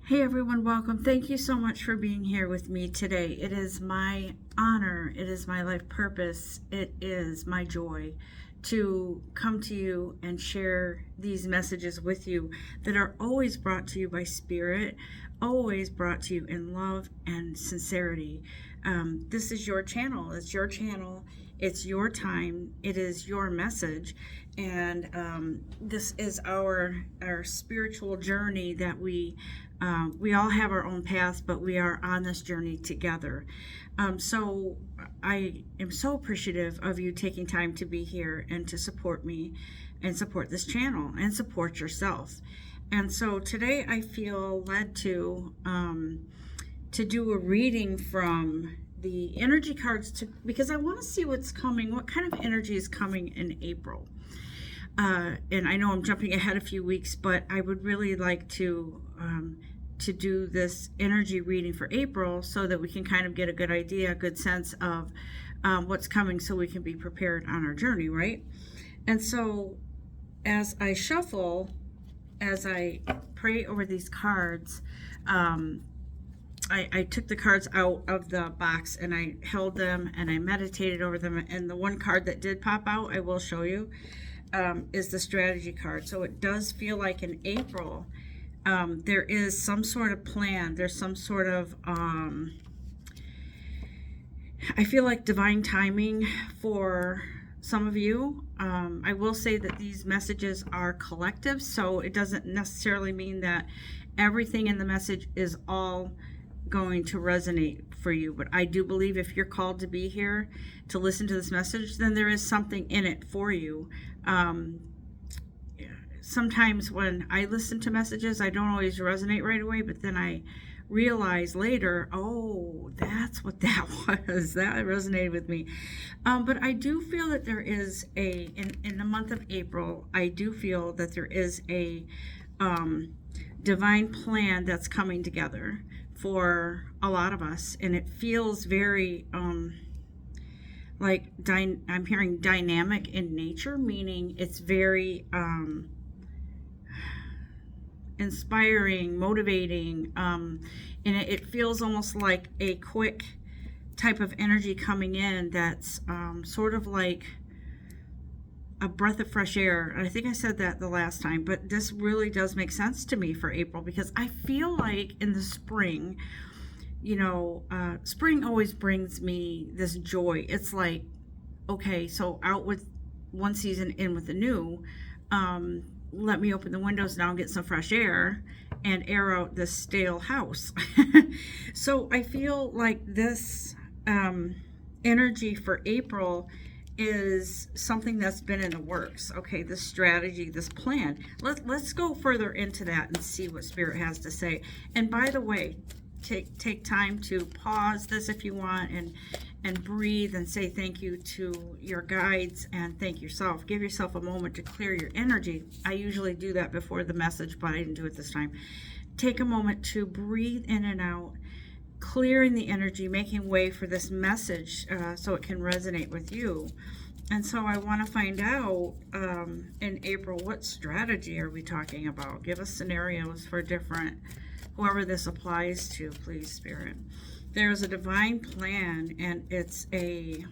Hey everyone, welcome. Thank you so much for being here with me today. It is my honor, it is my life purpose, it is my joy to come to you and share these messages with you that are always brought to you by Spirit, always brought to you in love and sincerity. This is your channel. It's your channel. It's your time. It is your message, and this is our spiritual journey that we all have our own paths, but we are on this journey together. So I am so appreciative of you taking time to be here and to support me and support this channel and support yourself. And so today I feel led to do a reading from the energy cards because I want to see what's coming, what kind of energy is coming in April. And I know I'm jumping ahead a few weeks, but I would really like to do this energy reading for April so that we can kind of get a good idea, a good sense of what's coming so we can be prepared on our journey, right? And so as I shuffle, as I pray over these cards, I took the cards out of the box and I held them and I meditated over them. And the one card that did pop out, I will show you, is the strategy card. So it does feel like in April, there is some sort of plan. There's some sort of, I feel like divine timing for some of you. I will say that these messages are collective, so it doesn't necessarily mean that everything in the message is all going to resonate for you. But I do believe if you're called to be here to listen to this message, then there is something in it for you. Sometimes when I listen to messages, I don't always resonate right away, but then I realize later, oh, that's what that was. That resonated with me. But I do feel that there is in the month of April, I do feel that there is a divine plan that's coming together for a lot of us. And it feels very like I'm hearing dynamic in nature, meaning it's very inspiring, motivating, and it feels almost like a quick type of energy coming in that's sort of like a breath of fresh air. And I think I said that the last time, but this really does make sense to me for April because I feel like in the spring, spring always brings me this joy. It's like, okay, so out with one season, in with the new. Let me open the windows now and get some fresh air and air out this stale house. So I feel like this energy for April is something that's been in the works. Okay, this strategy, this plan. Let's go further into that and see what Spirit has to say. And by the way, take time to pause this if you want and breathe and say thank you to your guides and thank yourself. Give yourself a moment to clear your energy. I usually do that before the message, but I didn't do it this time. Take a moment to breathe in and out, clearing the energy, making way for this message so it can resonate with you. And so I want to find out in April, what strategy are we talking about? Give us scenarios for different, whoever this applies to, please, Spirit. There's a divine plan, and it's a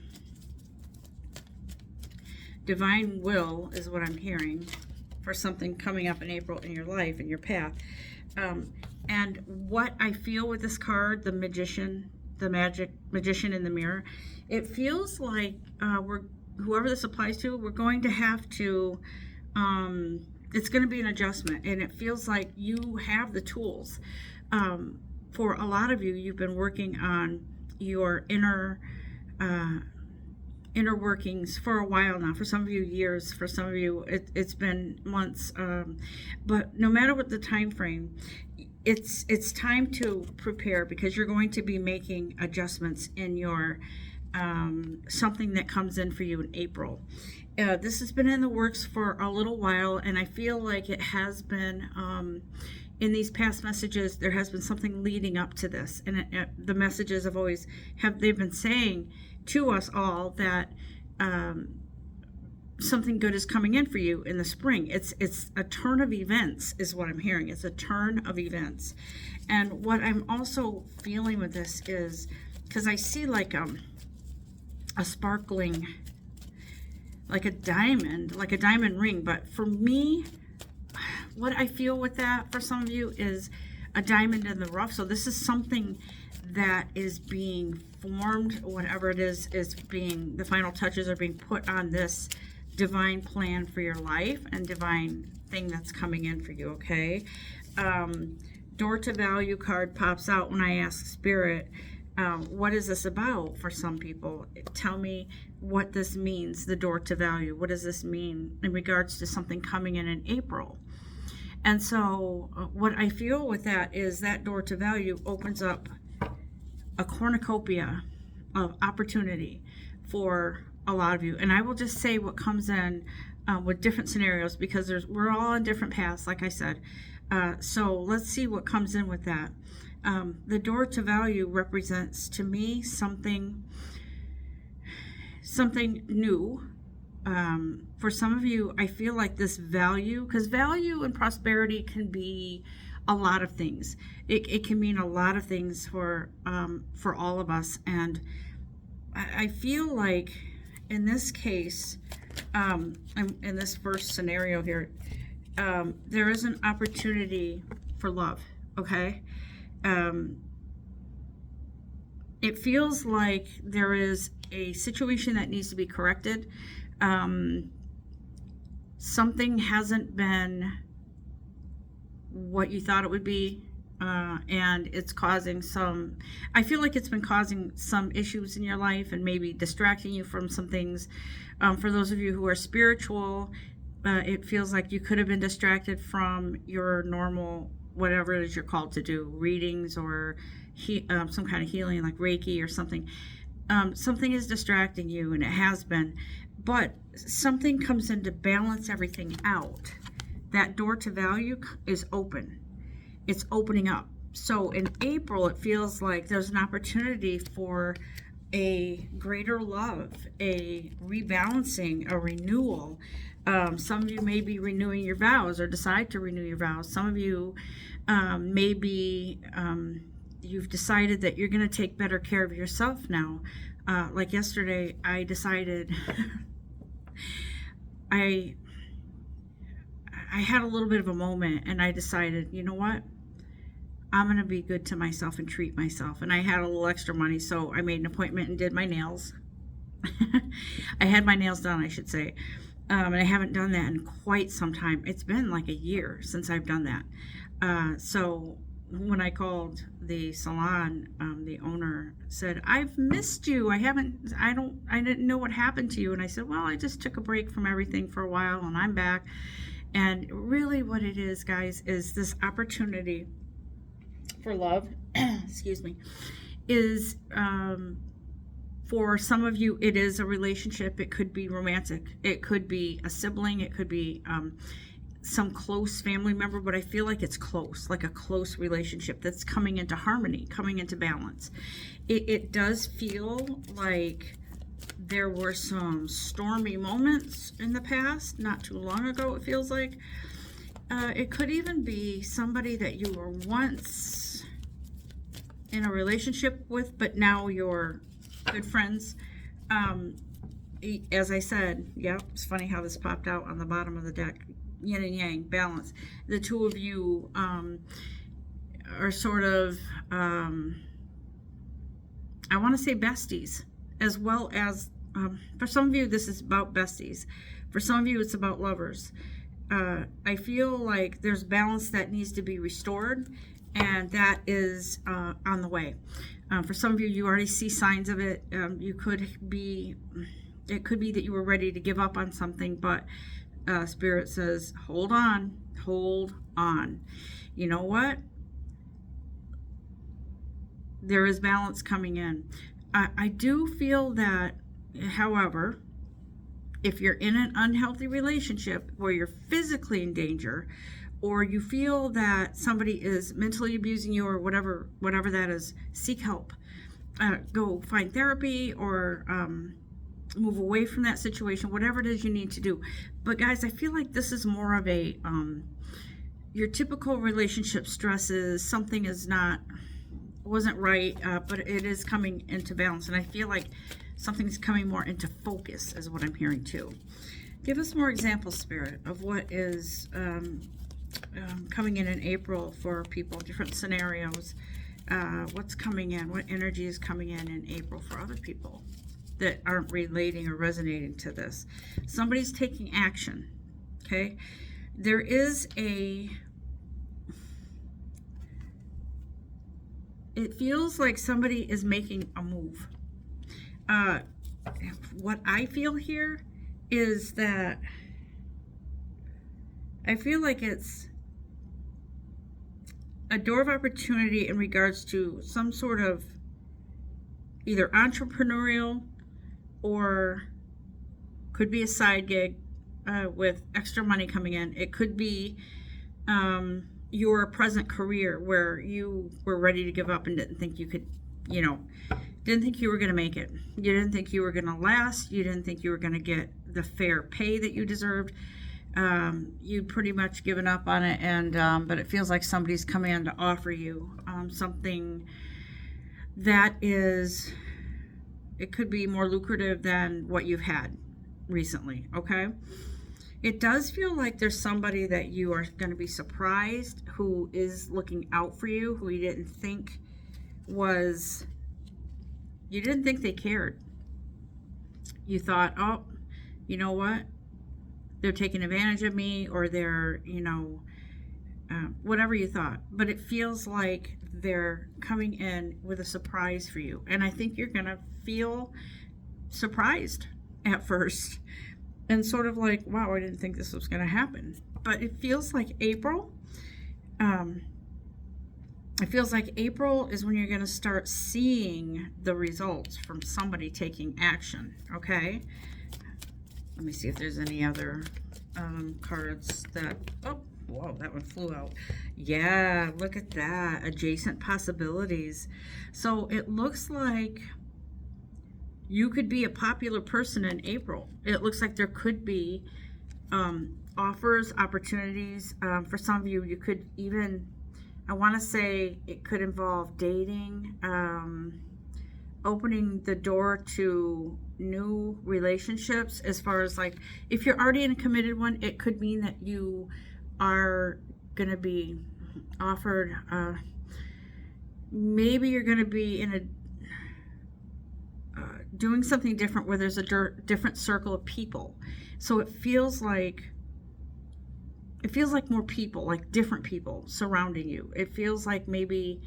divine will is what I'm hearing for something coming up in April in your life, in your path. And what I feel with this card, the magician, the magician in the mirror, it feels like whoever this applies to, we're going to have to, it's going to be an adjustment, and it feels like you have the tools. For a lot of you, you've been working on your inner workings for a while now. For some of you, years. For some of you, it's been months. But no matter what the time frame, it's time to prepare because you're going to be making adjustments in your something that comes in for you in April. This has been in the works for a little while, and I feel like it has been in these past messages, there has been something leading up to this, and the messages they've been saying to us all that something good is coming in for you in the spring. It's a turn of events is what I'm hearing. It's a turn of events. And what I'm also feeling with this is, because I see like a sparkling, like a diamond ring. But for me, what I feel with that for some of you is a diamond in the rough. So this is something that is being formed, whatever it is being, the final touches are being put on this divine plan for your life and divine thing that's coming in for you, okay? Door to value card pops out when I ask Spirit, what is this about for some people? Tell me what this means, the door to value. What does this mean in regards to something coming in April? And so what I feel with that is that door to value opens up a cornucopia of opportunity for a lot of you. And I will just say what comes in with different scenarios, because we're all on different paths, like I said. So let's see what comes in with that. The door to value represents to me something new. For some of you, I feel like this value, because value and prosperity can be a lot of things. It can mean a lot of things for all of us. And I feel like in this case, in this first scenario here, there is an opportunity for love, okay? It feels like there is a situation that needs to be corrected. Something hasn't been what you thought it would be, and it's causing some, I feel like it's been causing some issues in your life and maybe distracting you from some things. For those of you who are spiritual, it feels like you could have been distracted from your normal, whatever it is you're called to do, readings or some kind of healing like Reiki or something. Something is distracting you, and it has been, but something comes in to balance everything out. That door to value is open. It's opening up. So in April, it feels like there's an opportunity for a greater love, a rebalancing, a renewal. Some of you may be renewing your vows or decide to renew your vows. Some of you maybe you've decided that you're going to take better care of yourself now. Like yesterday, I decided I had a little bit of a moment, and I decided, you know what? I'm going to be good to myself and treat myself. And I had a little extra money, so I made an appointment and did my nails. I had my nails done, I should say. And I haven't done that in quite some time. It's been like a year since I've done that. So when I called the salon, the owner said, "I've missed you. I didn't know what happened to you." And I said, "Well, I just took a break from everything for a while, and I'm back." And really what it is, guys, is this opportunity for love, excuse me, is for some of you, it is a relationship. It could be romantic. It could be a sibling. It could be some close family member, but I feel like it's close, like a close relationship that's coming into harmony, coming into balance. It does feel like there were some stormy moments in the past, not too long ago, it feels like. It could even be somebody that you were once in a relationship with, but now you're good friends. As I said, yeah, it's funny how this popped out on the bottom of the deck. Yin and yang, balance. The two of you are sort of, I want to say besties, as well as, for some of you, this is about besties. For some of you, it's about lovers. I feel like there's balance that needs to be restored, and that is on the way. For some of you, you already see signs of it. It could be that you were ready to give up on something, but Spirit says, hold on. You know what? There is balance coming in. I do feel that, however, if you're in an unhealthy relationship where you're physically in danger, or you feel that somebody is mentally abusing you, or whatever that is, seek help. Go find therapy, or move away from that situation, whatever it is you need to do. But guys, I feel like this is more of a your typical relationship stresses, something wasn't right, but it is coming into balance, and I feel like something's coming more into focus is what I'm hearing too. Give us more examples, Spirit, of what is coming in April for people, different scenarios. What's coming in, what energy is coming in April for other people that aren't relating or resonating to this. Somebody's taking action, okay? There is it feels like somebody is making a move. What I feel here is that I feel like it's a door of opportunity in regards to some sort of either entrepreneurial or could be a side gig with extra money coming in. It could be your present career where you were ready to give up and didn't think you could, didn't think you were going to make it. You didn't think you were going to last. You didn't think you were going to get the fair pay that you deserved. You'd pretty much given up on it, and but it feels like somebody's coming in to offer you something that is, it could be more lucrative than what you've had recently, okay? It does feel like there's somebody that you are going to be surprised who is looking out for you, who you didn't think they cared. You thought, oh, you know what? They're taking advantage of me, or they're, whatever you thought. But it feels like they're coming in with a surprise for you. And I think you're going to feel surprised at first and sort of like, wow, I didn't think this was going to happen. But it feels like April. It feels like April is when you're going to start seeing the results from somebody taking action, okay? Let me see if there's any other cards that, oh, whoa, that one flew out. Yeah, look at that, adjacent possibilities. So it looks like you could be a popular person in April. It looks like there could be offers, opportunities. For some of you, you could even, I want to say it could involve dating, opening the door to new relationships. As far as like, if you're already in a committed one, it could mean that you are going to be offered, maybe you're going to be in a doing something different where there's a different circle of people. So it feels like more people, like different people surrounding you. It feels like maybe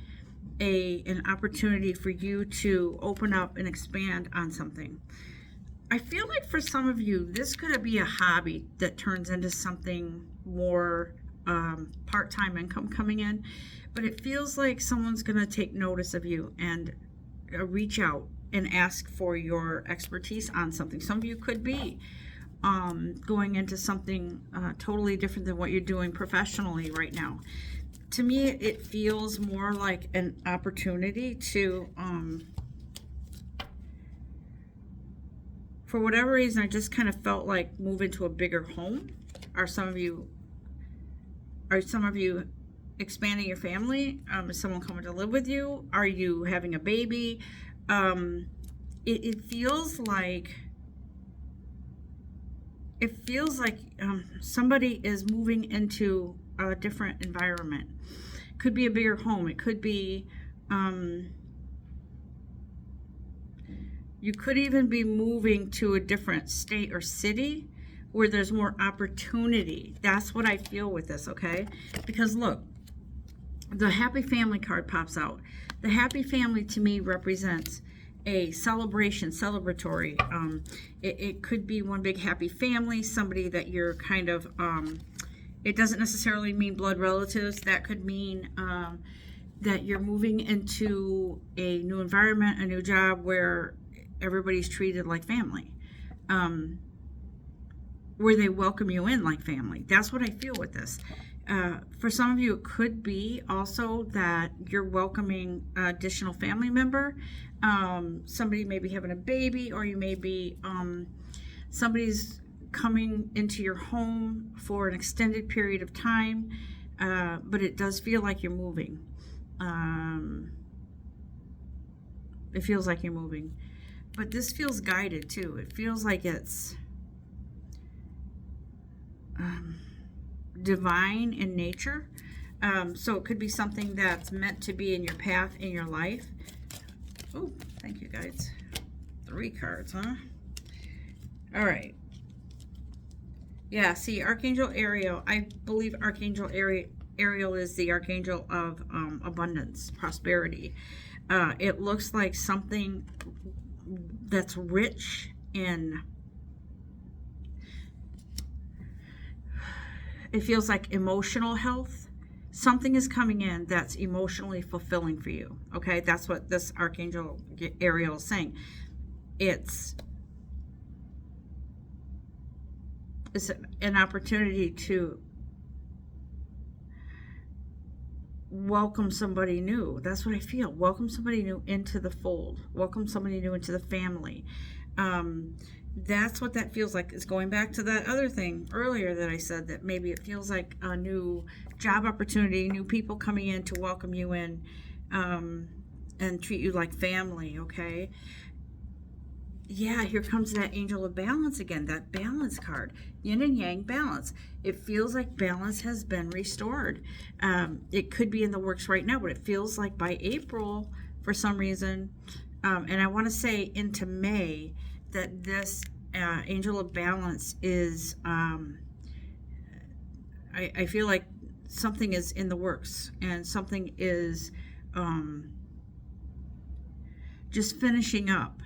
an opportunity for you to open up and expand on something. I feel like for some of you, this could be a hobby that turns into something more part-time income coming in, but it feels like someone's going to take notice of you and reach out and ask for your expertise on something. Some of you could be going into something totally different than what you're doing professionally right now. To me, it feels more like an opportunity to, for whatever reason, I just kind of felt like move into a bigger home. Are some of you expanding your family? Is someone coming to live with you? Are you having a baby? It feels like somebody is moving into a different environment. Could be a bigger home. It could be you could even be moving to a different state or city where there's more opportunity. That's what I feel with this, okay? Because look, the happy family card pops out. The happy family to me represents a celebration, celebratory. It could be one big happy family, somebody that you're kind of, it doesn't necessarily mean blood relatives. That could mean that you're moving into a new environment, a new job where everybody's treated like family, where they welcome you in like family. That's what I feel with this. For some of you, it could be also that you're welcoming an additional family member. Somebody may be having a baby, or you may be, somebody's coming into your home for an extended period of time, but it does feel like you're moving. It feels like you're moving. But this feels guided too. It feels like it's divine in nature. So it could be something that's meant to be in your path in your life. Oh, thank you guys. 3 cards, huh? All right. Yeah, see, Archangel Ariel. I believe Archangel Ariel is the archangel of abundance, prosperity. It looks like something that's rich in, it feels like emotional health. Something is coming in that's emotionally fulfilling for you. Okay, that's what this Archangel Ariel is saying. It's an opportunity to welcome somebody new. That's what I feel. Welcome somebody new into the fold. Welcome somebody new into the family. That's what that feels like. It's going back to that other thing earlier that I said, that maybe it feels like a new job opportunity, new people coming in to welcome you in, and treat you like family, okay? Yeah, here comes that angel of balance again, that balance card. Yin and yang balance. It feels like balance has been restored. It could be in the works right now, but it feels like by April, for some reason, and I want to say into May, that this angel of balance is, I feel like something is in the works, and something is just finishing up.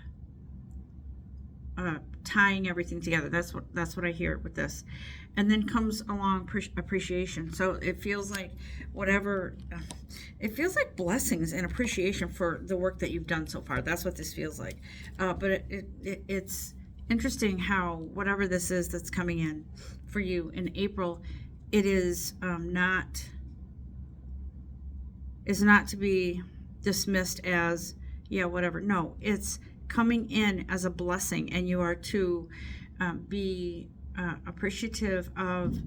Tying everything together. That's what I hear with this. And then comes along appreciation. So it feels like it feels like blessings and appreciation for the work that you've done so far. That's what this feels like. But it's interesting how whatever this is that's coming in for you in April, it is not to be dismissed as, yeah, whatever. No, it's coming in as a blessing, and you are to be appreciative of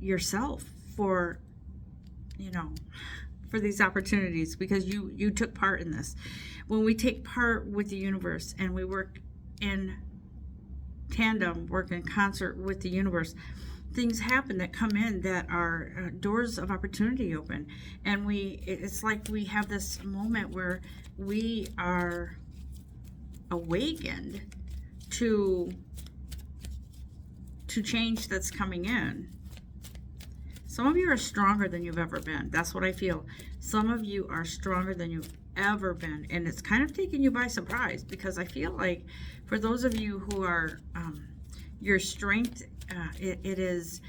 yourself for these opportunities, because you took part in this. When we take part with the universe and we work in tandem, work in concert with the universe, things happen that come in that are doors of opportunity open, and it's like we have this moment where we are awakened to change that's coming in. Some of you are stronger than you've ever been. That's what I feel. Some of you are stronger than you've ever been, and it's kind of taking you by surprise, because I feel like for those of you who are your strength, it is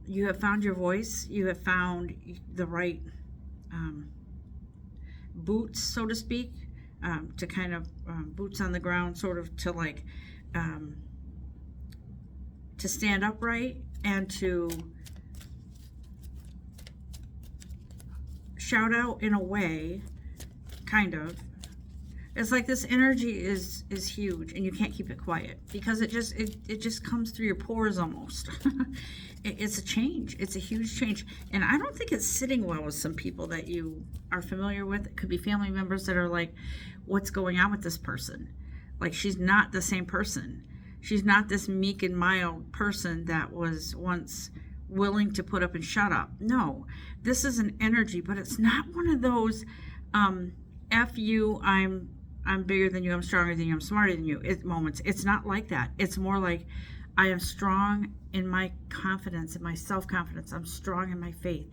you have found your voice. You have found the right boots, so to speak, to kind of boots on the ground, sort of to like to stand upright and to shout out in a way, kind of. It's like this energy is huge, and you can't keep it quiet, because it just comes through your pores almost. It's a change. It's a huge change, and I don't think it's sitting well with some people that you are familiar with. It could be family members that are like, what's going on with this person? Like, she's not the same person. She's not this meek and mild person that was once willing to put up and shut up. No, this is an energy, but it's not one of those F you, I'm bigger than you, I'm stronger than you, I'm smarter than you moments. It's not like that. It's more like, I am strong in my confidence, in my self-confidence. I'm strong in my faith.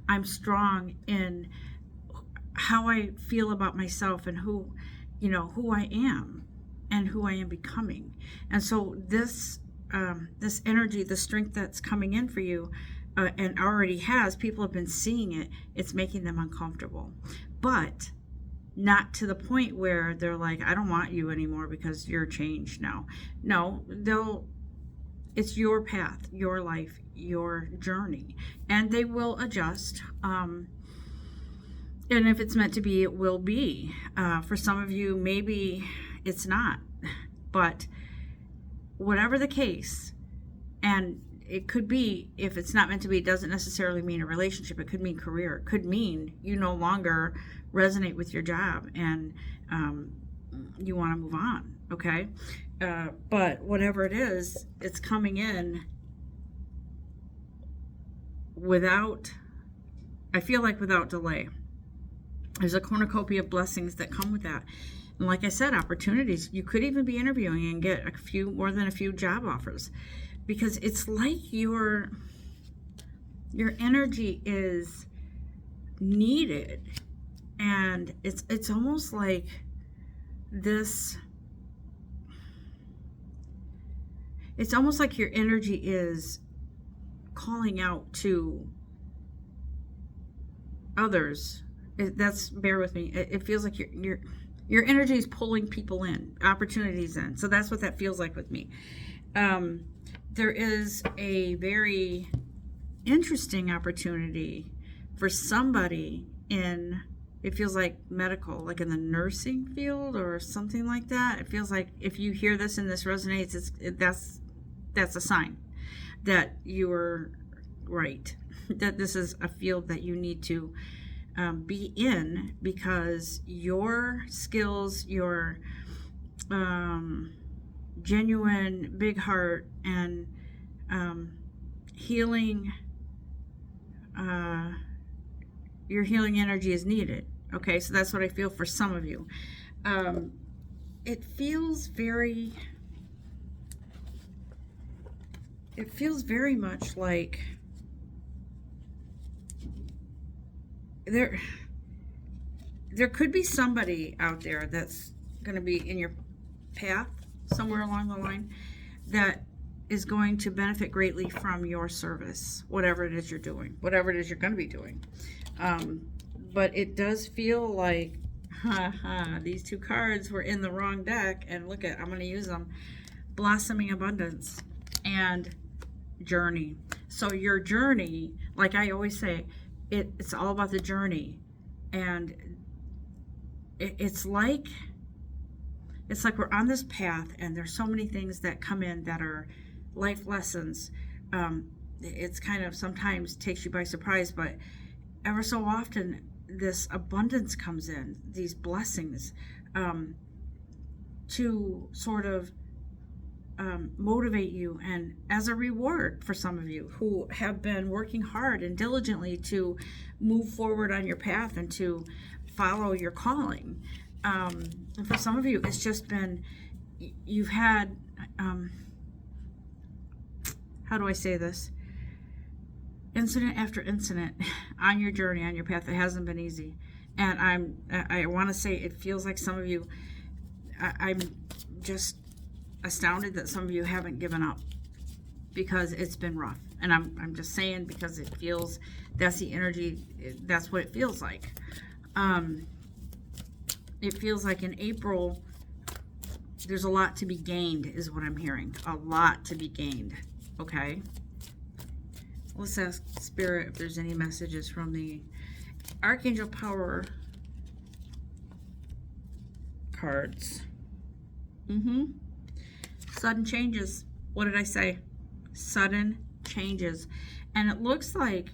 I'm strong in how I feel about myself, and who I am and who I am becoming. And so this energy, the strength that's coming in for you, and already has, people have been seeing it, it's making them uncomfortable. But not to the point where they're like, I don't want you anymore because you're changed now. No, it's your path, your life, your journey, and they will adjust. And if it's meant to be, it will be. For some of you, maybe it's not. But whatever the case, and it could be, if it's not meant to be, it doesn't necessarily mean a relationship. It could mean career. It could mean you no longer resonate with your job and you want to move on, okay? But whatever it is, it's coming in without, I feel like without delay. There's a cornucopia of blessings that come with that. And like I said, opportunities. You could even be interviewing and get more than a few job offers, because it's like your energy is needed, and it's almost like this. It's almost like your energy is calling out to others. Bear with me. It feels like your energy is pulling people in, opportunities in. So that's what that feels like with me. There is a very interesting opportunity for somebody in, it feels like medical, like in the nursing field or something like that. It feels like if you hear this and this resonates, that's a sign that you're right, that this is a field that you need to be in, because your skills, your genuine big heart and healing, your healing energy is needed. Okay, so that's what I feel for some of you. It feels very much like there could be somebody out there that's going to be in your path somewhere along the line that is going to benefit greatly from your service, whatever it is you're doing, whatever it is you're going to be doing. But it does feel like, these two cards were in the wrong deck, and look at, I'm going to use them. Blossoming abundance and journey. So your journey, like I always say, it's all about the journey, and it's like we're on this path, and there's so many things that come in that are life lessons. It's kind of sometimes takes you by surprise, but ever so often this abundance comes in, these blessings, to sort of motivate you, and as a reward for some of you who have been working hard and diligently to move forward on your path and to follow your calling. And for some of you, it's just been, you've had, how do I say this? Incident after incident on your journey, on your path. It hasn't been easy. And I want to say, it feels like some of you, I'm just astounded that some of you haven't given up, because it's been rough. And I'm just saying, because it feels, that's the energy, that's what it feels like. It feels like in April, there's a lot to be gained, is what I'm hearing. A lot to be gained. Okay. Let's ask Spirit if there's any messages from the Archangel Power cards. Sudden changes. What did I say? Sudden changes. And it looks like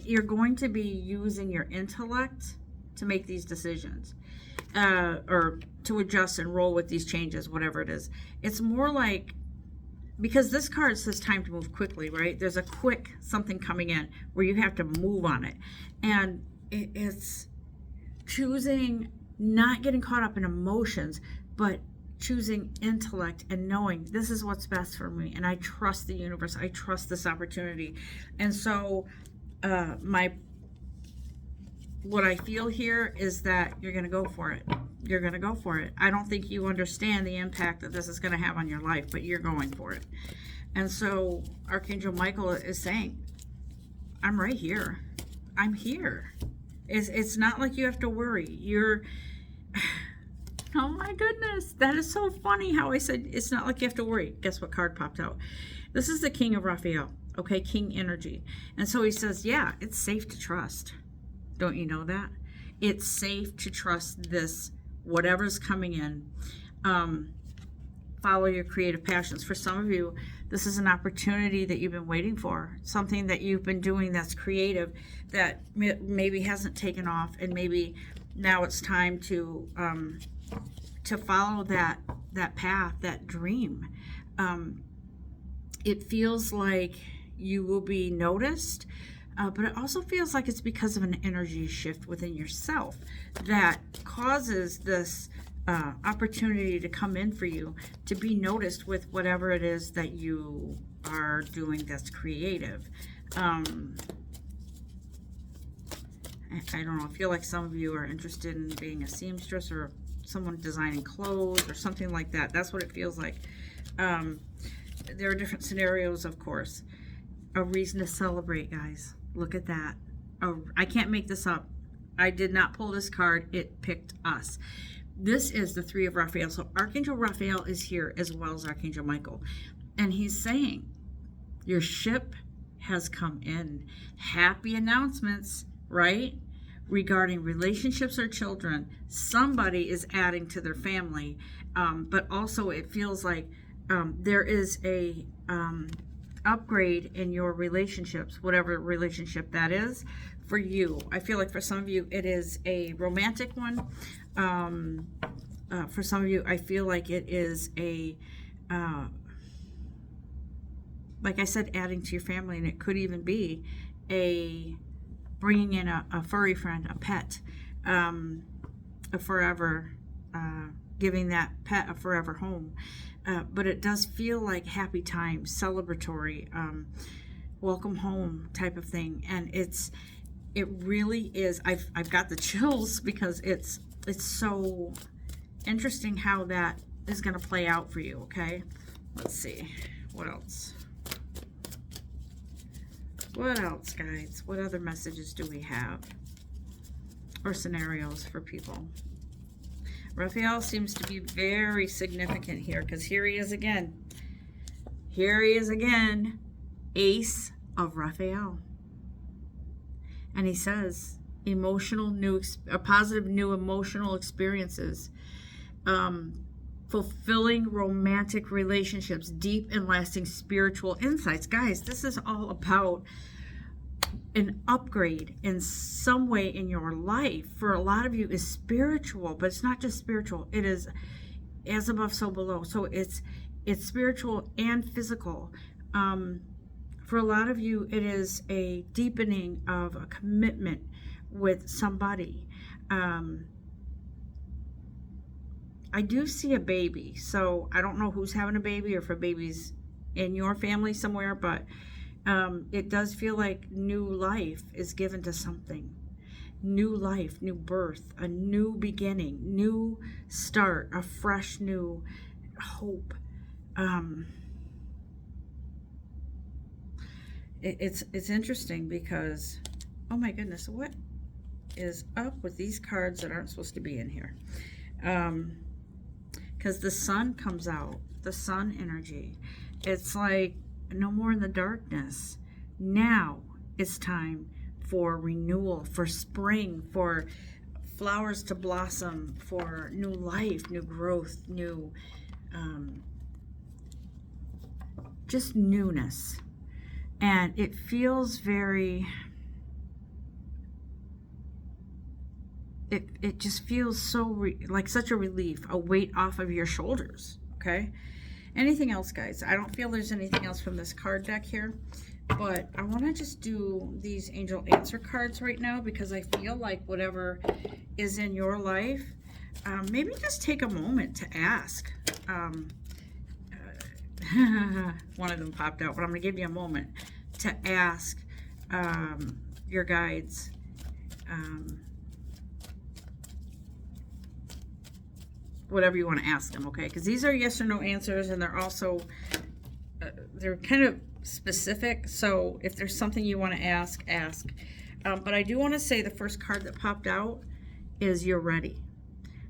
you're going to be using your intellect to make these decisions, or to adjust and roll with these changes, whatever it is. It's more like, because this card says time to move quickly, right? There's a quick something coming in where you have to move on it. And it's choosing, not getting caught up in emotions, but choosing intellect and knowing this is what's best for me. And I trust the universe. I trust this opportunity. And so what I feel here is that you're going to go for it. You're going to go for it. I don't think you understand the impact that this is going to have on your life, but you're going for it. And so Archangel Michael is saying, I'm right here. I'm here. It's not like you have to worry. Oh my goodness. That is so funny how I said it's not like you have to worry. Guess what card popped out? This is the King of Raphael. Okay, King energy. And so he says, yeah, it's safe to trust. Don't you know that? It's safe to trust this, whatever's coming in. Follow your creative passions. For some of you, this is an opportunity that you've been waiting for, something that you've been doing that's creative that maybe hasn't taken off, and maybe now it's time to follow that path, that dream. It feels like you will be noticed, but it also feels like it's because of an energy shift within yourself that causes this opportunity to come in for you, to be noticed with whatever it is that you are doing that's creative. I don't know, I feel like some of you are interested in being a seamstress or someone designing clothes or something like that. That's what it feels like. There are different scenarios, of course. A reason to celebrate, guys. Look at that. Oh, I can't make this up. I did not pull this card. It picked us. This is the Three of Raphael. So Archangel Raphael is here as well as Archangel Michael. And he's saying, your ship has come in. Happy announcements, right? Regarding relationships or children. Somebody is adding to their family. But also it feels like there is a upgrade in your relationships, whatever relationship that is for you. I feel like for some of you it is a romantic one. For some of you, I feel like it is a like I said, adding to your family, and it could even be a bringing in a furry friend, a pet, a forever, giving that pet a forever home. But it does feel like happy times, celebratory, welcome home type of thing. And it really is. I've got the chills because it's so interesting how that is going to play out for you. Okay, let's see what else. What else, guys? What other messages do we have, or scenarios for people? Raphael seems to be very significant here, because here he is again. Here he is again, Ace of Raphael. And he says, positive new emotional experiences, fulfilling romantic relationships, deep and lasting spiritual insights. Guys, this is all about an upgrade in some way in your life. For a lot of you is spiritual, but it's not just spiritual. It is as above, so below. So it's spiritual and physical. For a lot of you, it is a deepening of a commitment with somebody. I do see a baby, so I don't know who's having a baby or if a baby's in your family somewhere, but it does feel like new life is given to something. New life, new birth, a new beginning, new start, a fresh new hope. It's interesting because, oh my goodness, what is up with these cards that aren't supposed to be in here? Because the sun comes out, the sun energy. It's like no more in the darkness. Now it's time for renewal, for spring, for flowers to blossom, for new life, new growth, new, just newness. And it feels very, it just feels so like such a relief, a weight off of your shoulders. Okay. Anything else, guys? I don't feel there's anything else from this card deck here, but I want to just do these angel answer cards right now, because I feel like whatever is in your life, maybe just take a moment to ask. One of them popped out, but I'm going to give you a moment to ask your guides, whatever you want to ask them, okay? Because these are yes or no answers, and they're also, they're kind of specific. So if there's something you want to ask, ask. But I do want to say the first card that popped out is you're ready.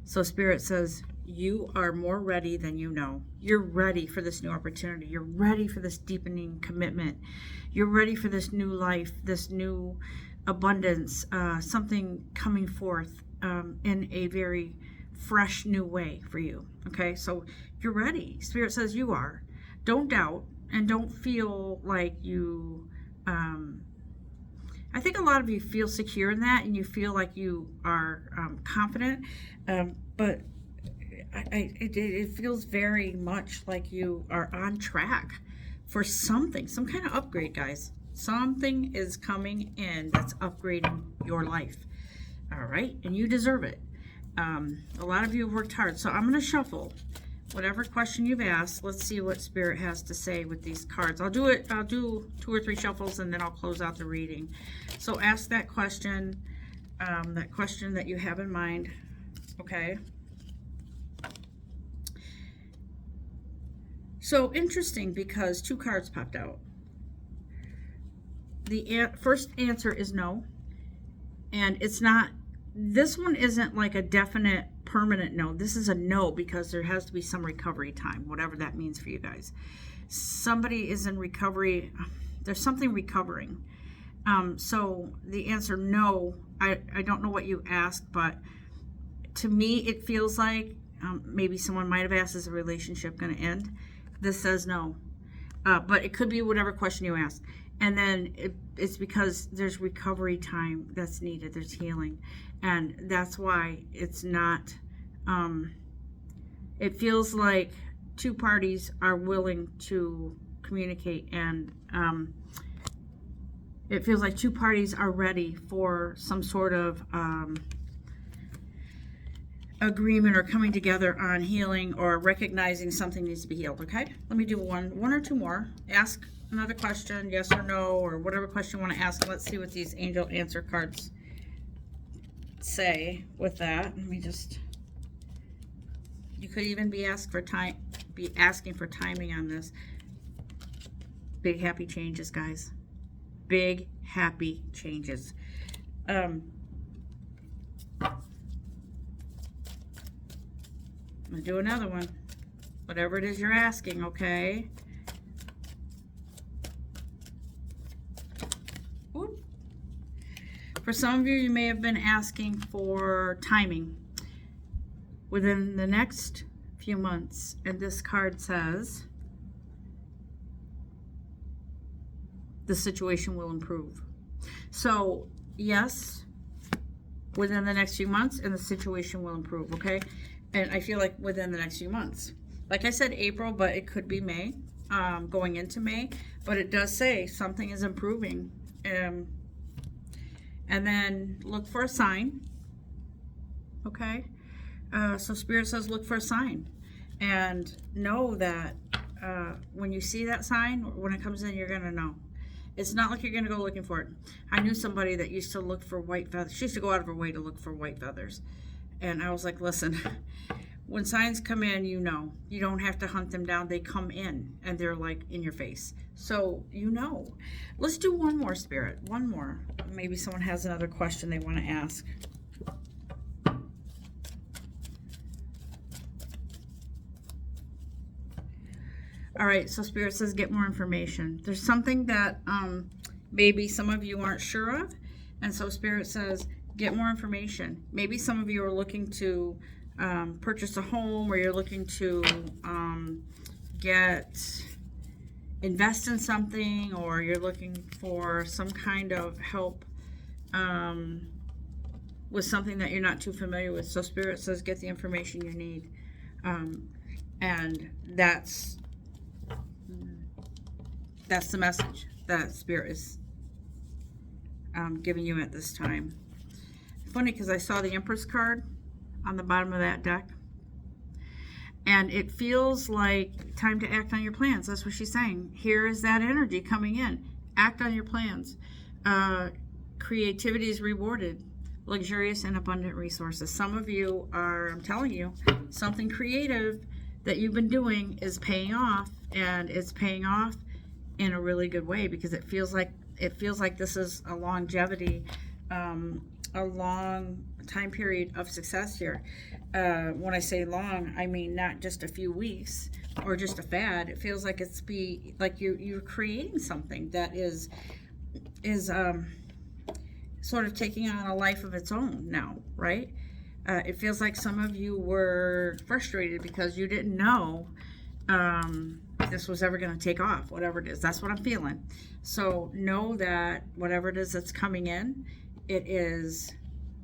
So Spirit says, you are more ready than you know. You're ready for this new opportunity. You're ready for this deepening commitment. You're ready for this new life, this new abundance, something coming forth in a very fresh new way for you. Okay, so you're ready. Spirit says you are. Don't doubt and don't feel like you I think a lot of you feel secure in that and you feel like you are confident, but it feels very much like you are on track for something, some kind of upgrade, guys. Something is coming in that's upgrading your life. All right, and you deserve it. A lot of you have worked hard, so I'm going to shuffle whatever question you've asked. Let's see what Spirit has to say with these cards. I'll do 2 or 3 shuffles and then I'll close out the reading. So ask that question that you have in mind. Okay. So interesting, because 2 cards popped out. The first answer is no, and it's not. This one isn't like a definite permanent no. This is a no because there has to be some recovery time, whatever that means for you guys. Somebody is in recovery. There's something recovering. So the answer no, I don't know what you asked, but to me it feels like maybe someone might have asked, is the relationship going to end? This says no, but it could be whatever question you asked. And then it's because there's recovery time that's needed. There's healing. And that's why it's not, it feels like 2 parties are willing to communicate, and it feels like 2 parties are ready for some sort of agreement or coming together on healing or recognizing something needs to be healed. Okay, let me do one or 2 more. Ask another question, yes or no, or whatever question you want to ask. Let's see what these angel answer cards say with that. Let me just, you could even be asking for timing on this. Big happy changes, guys. Big happy changes. I'm gonna do another one. Whatever it is you're asking, okay? Whoop. For some of you, you may have been asking for timing within the next few months, and this card says the situation will improve. So yes, within the next few months, and the situation will improve. Okay, and I feel like within the next few months, like I said April, but it could be May, going into May, but it does say something is improving. And then look for a sign. Okay, so Spirit says look for a sign, and know that when you see that sign, when it comes in, you're gonna know. It's not like you're gonna go looking for it. I knew somebody that used to look for white feathers. She used to go out of her way to look for white feathers, and I was like, listen, when signs come in, you know, you don't have to hunt them down. They come in and they're like in your face, so you know. Let's do one more, Spirit, one more. Maybe someone has another question they want to ask. All right, so Spirit says get more information. There's something that maybe some of you aren't sure of, and so Spirit says get more information. Maybe some of you are looking to purchase a home, or you're looking to invest in something, or you're looking for some kind of help with something that you're not too familiar with. So Spirit says get the information you need, and that's the message that Spirit is giving you at this time. Funny, because I saw the Empress card on the bottom of that deck, and it feels like time to act on your plans. That's what she's saying. Here is that energy coming in. Act on your plans. Creativity is rewarded. Luxurious and abundant resources. Some of you are, I'm telling you, something creative that you've been doing is paying off, and it's paying off in a really good way, because it feels like this is a longevity a long time period of success here. When I say long, I mean not just a few weeks or just a fad. It feels like like you're creating something that is sort of taking on a life of its own now, right? It feels like some of you were frustrated because you didn't know this was ever going to take off, whatever it is. That's what I'm feeling. So know that whatever it is that's coming in, it is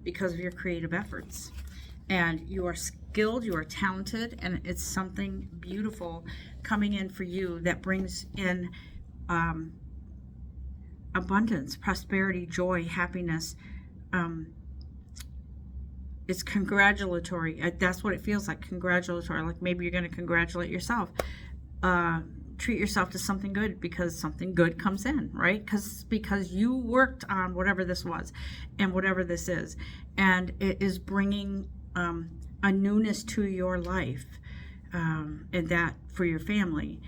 because of your creative efforts. And you are skilled, you are talented, and it's something beautiful coming in for you that brings in abundance, prosperity, joy, happiness. It's congratulatory. That's what it feels like, congratulatory. Like maybe you're going to congratulate yourself. Treat yourself to something good because something good comes in, right? Because you worked on whatever this was and whatever this is, and it is bringing a newness to your life, and that for your family.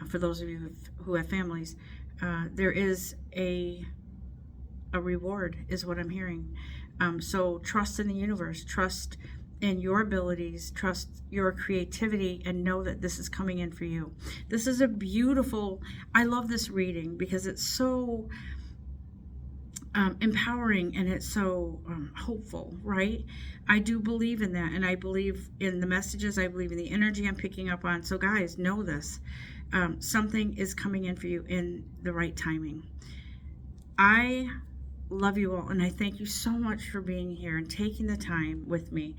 For those of you who have families, there is a reward, is what I'm hearing. So trust in the universe, trust in your abilities, trust your creativity, and know that this is coming in for you. This is a beautiful, I love this reading because it's so empowering and it's so hopeful, right? I do believe in that, and I believe in the messages, I believe in the energy I'm picking up on. So guys, know this. Something is coming in for you in the right timing. I love you all, and I thank you so much for being here and taking the time with me.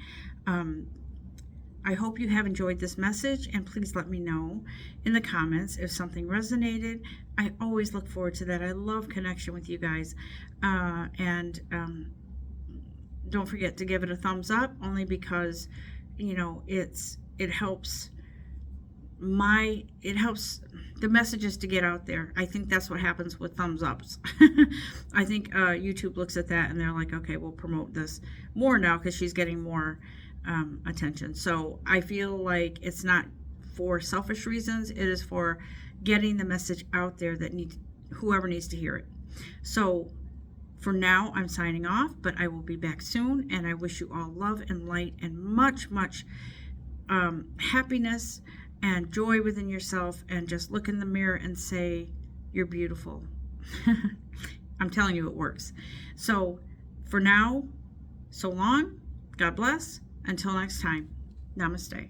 I hope you have enjoyed this message, and please let me know in the comments if something resonated. I always look forward to that. I love connection with you guys. And don't forget to give it a thumbs up, only because, you know, it helps the messages to get out there. I think that's what happens with thumbs ups. I think YouTube looks at that and they're like, okay, we'll promote this more now because she's getting more attention. So I feel like it's not for selfish reasons. It is for getting the message out there that whoever needs to hear it. So for now, I'm signing off, but I will be back soon, and I wish you all love and light and much happiness and joy within yourself, and just look in the mirror and say, you're beautiful. I'm telling you, it works. So for now, so long, God bless, until next time, namaste.